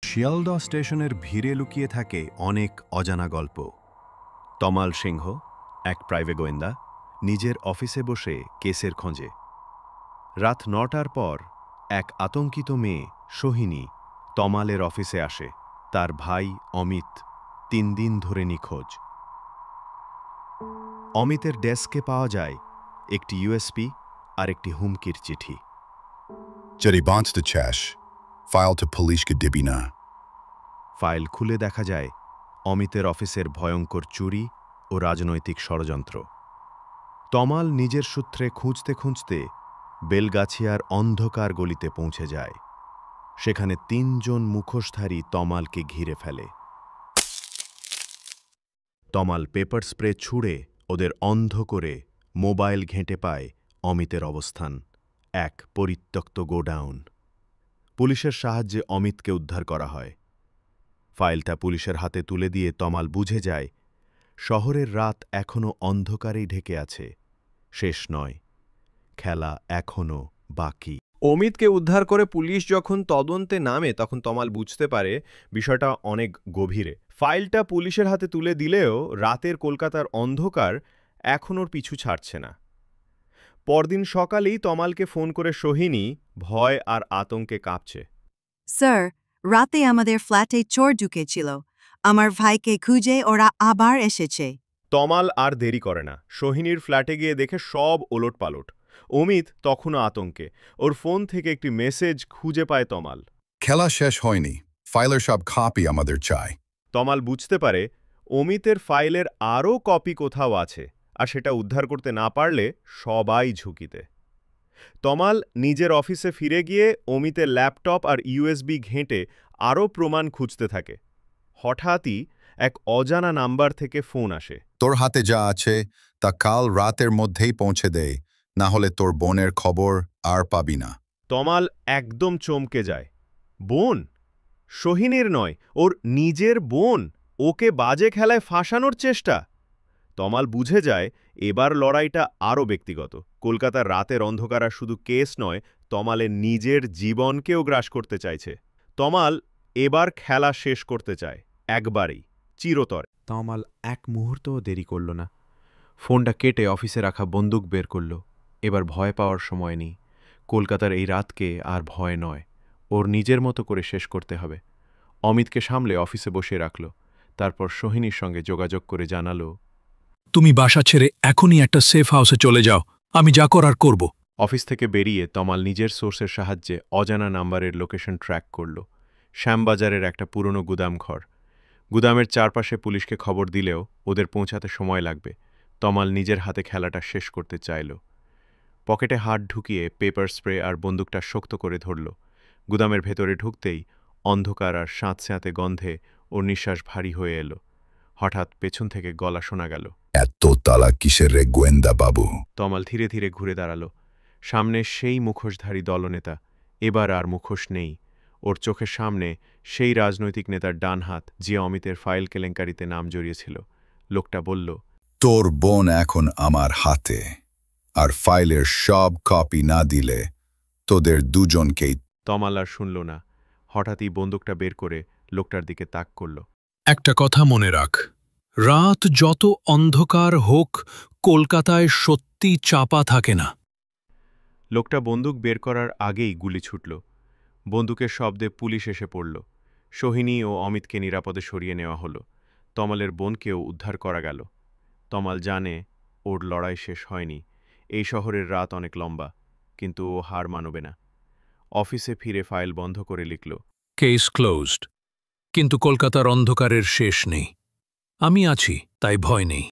শিয়ালদহ স্টেশনের ভিড়ে লুকিয়ে থাকে অনেক অজানা গল্প। তমাল সিংহ, এক প্রাইভেট গোয়েন্দা, নিজের অফিসে বসে কেসের খোঁজে। রাত ৯টার পর এক আতঙ্কিত মেয়ে সোহিনী তমালের অফিসে আসে। তার ভাই অমিত ৩ দিন ধরে নিখোঁজ। অমিতের ডেস্কে পাওয়া যায় একটি ইউএসপি আর একটি হুমকির চিঠি। Jerry Bonds the Chash, file to police Gadibina. File খুলে দেখা যায় অমিতের অফিসের ভয়ঙ্কর চুরি ও রাজনৈতিক ষড়যন্ত্র। তমাল নিজের সূত্রে খুঁজতে খুঁজতে বেলগাছিয়ার অন্ধকার গলিতে পৌঁছে যায়। সেখানে ৩ জন মুখোশধারী তমালকে ঘিরে ফেলে। তমাল পেপার স্প্রে ছুঁড়ে ওদের অন্ধ করে মোবাইল ঘেঁটে পায় অমিতের অবস্থান, এক পরিত্যক্ত গোডাউন। পুলিশের সাহায্যে অমিতকে উদ্ধার করা হয়। ফাইলটা পুলিশের হাতে তুলে দিয়ে তমাল বুঝে যায় শহরের রাত এখনও অন্ধকারেই ঢেকে আছে। শেষ নয়, খেলা এখনও বাকি। অমিতকে উদ্ধার করে পুলিশ যখন তদন্তে নামে তখন তমাল বুঝতে পারে বিষয়টা অনেক গভীরে। ফাইলটা পুলিশের হাতে তুলে দিলেও রাতের কলকাতার অন্ধকার এখন ওর পিছু ছাড়ছে না। পরদিন সকালেই তমালকে ফোন করে সোহিনী ভয় আর আতঙ্কে কাঁপছে। স্যার, রাতে আমাদের ফ্ল্যাটে চোর ঢুকেছিল। আমার ভাইকে খুঁজে ওরা আবার এসেছে। তমাল আর দেরি করে না, সোহিনীর ফ্ল্যাটে গিয়ে দেখে সব ওলটপালট। অমিত তখনও আতঙ্কে। ওর ফোন থেকে একটি মেসেজ খুঁজে পায় তমাল। খেলা শেষ হয়নি, ফাইলের সব কপি আমাদের চাই। তমাল বুঝতে পারে অমিতের ফাইলের আরও কপি কোথাও আছে, আর সেটা উদ্ধার করতে না পারলে সবাই ঝুঁকিতে। তমাল নিজের অফিসে ফিরে গিয়ে অমিতের ল্যাপটপ আর ইউএসবি ঘেঁটে আরও প্রমাণ খুঁজতে থাকে। হঠাৎই এক অজানা নাম্বার থেকে ফোন আসে। তোর হাতে যা আছে তা কাল রাতের মধ্যেই পৌঁছে দেয়, না হলে তোর বোনের খবর আর পাবি না। তমাল একদম চমকে যায়। বোন? সোহিনীর নয়, ওর নিজের বোন ওকে বাজে খেলায় ফাঁসানোর চেষ্টা। তমাল বুঝে যায় এবার লড়াইটা আরও ব্যক্তিগত। কলকাতার রাতের অন্ধকার আর শুধু কেস নয়, তমালের নিজের জীবনকেও গ্রাস করতে চাইছে। তমাল এবার খেলা শেষ করতে চায়, একবারেই, চিরতরে। তমাল এক মুহূর্তও দেরি করল না। ফোনটা কেটে অফিসে রাখা বন্দুক বের করল। এবার ভয় পাওয়ার সময় নেই। কলকাতার এই রাতকে আর ভয় নয়, ওর নিজের মতো করে শেষ করতে হবে। অমিতকে সামলে অফিসে বসিয়ে রাখল। তারপর সোহিনীর সঙ্গে যোগাযোগ করে জানালো, তুমি বাসা ছেড়ে এখনই একটা সেফ হাউসে চলে যাও, আমি যা করার করব। অফিস থেকে বেরিয়ে তমাল নিজের সোর্সের সাহায্যে অজানা নাম্বারের লোকেশন ট্র্যাক করল। শ্যামবাজারের একটা পুরনো গুদামঘর। গুদামের চারপাশে পুলিশকে খবর দিলেও ওদের পৌঁছাতে সময় লাগবে। তমাল নিজের হাতে খেলাটা শেষ করতে চাইল। পকেটে হাত ঢুকিয়ে পেপার স্প্রে আর বন্দুকটা শক্ত করে ধরল। গুদামের ভেতরে ঢুকতেই অন্ধকার আর স্যাঁতস্যাঁতে গন্ধে ওর নিঃশ্বাস ভারী হয়ে এলো। হঠাৎ পেছন থেকে গলা শোনা গেল, এত তালা কিসের রে গোয়েন্দা বাবু? তমাল ধীরে ধীরে ঘুরে দাঁড়াল। সামনে সেই মুখোশধারী দলনেতা। এবার আর মুখোশ নেই। ওর চোখের সামনে সেই রাজনৈতিক নেতার ডান হাত, যে অমিতের ফাইল কেলেঙ্কারিতে নাম জড়িয়েছিল। লোকটা বলল, তোর বোন এখন আমার হাতে, আর ফাইলের সব কপি না দিলে তোদের দুজনকেই। তমাল আর শুনল না। হঠাৎই বন্দুকটা বের করে লোকটার দিকে তাক করল। একটা কথা মনে রাখ, রাত যত অন্ধকার হোক, কলকাতায় সত্যি চাপা থাকে না। লোকটা বন্দুক বের করার আগেই গুলি ছুটল। বন্দুকের শব্দে পুলিশ এসে পড়ল। সোহিনী ও অমিতকে নিরাপদে সরিয়ে নেওয়া হলো। তমালের বোনকেও উদ্ধার করা গেল। তমাল জানে ওর লড়াই শেষ হয়নি। এই শহরের রাত অনেক লম্বা, কিন্তু ও হার মানবে না। অফিসে ফিরে ফাইল বন্ধ করে লিখল, কেস ক্লোজড, কিন্তু কলকাতার অন্ধকারের শেষ নেই। আমি আছি, তাই ভয় নেই।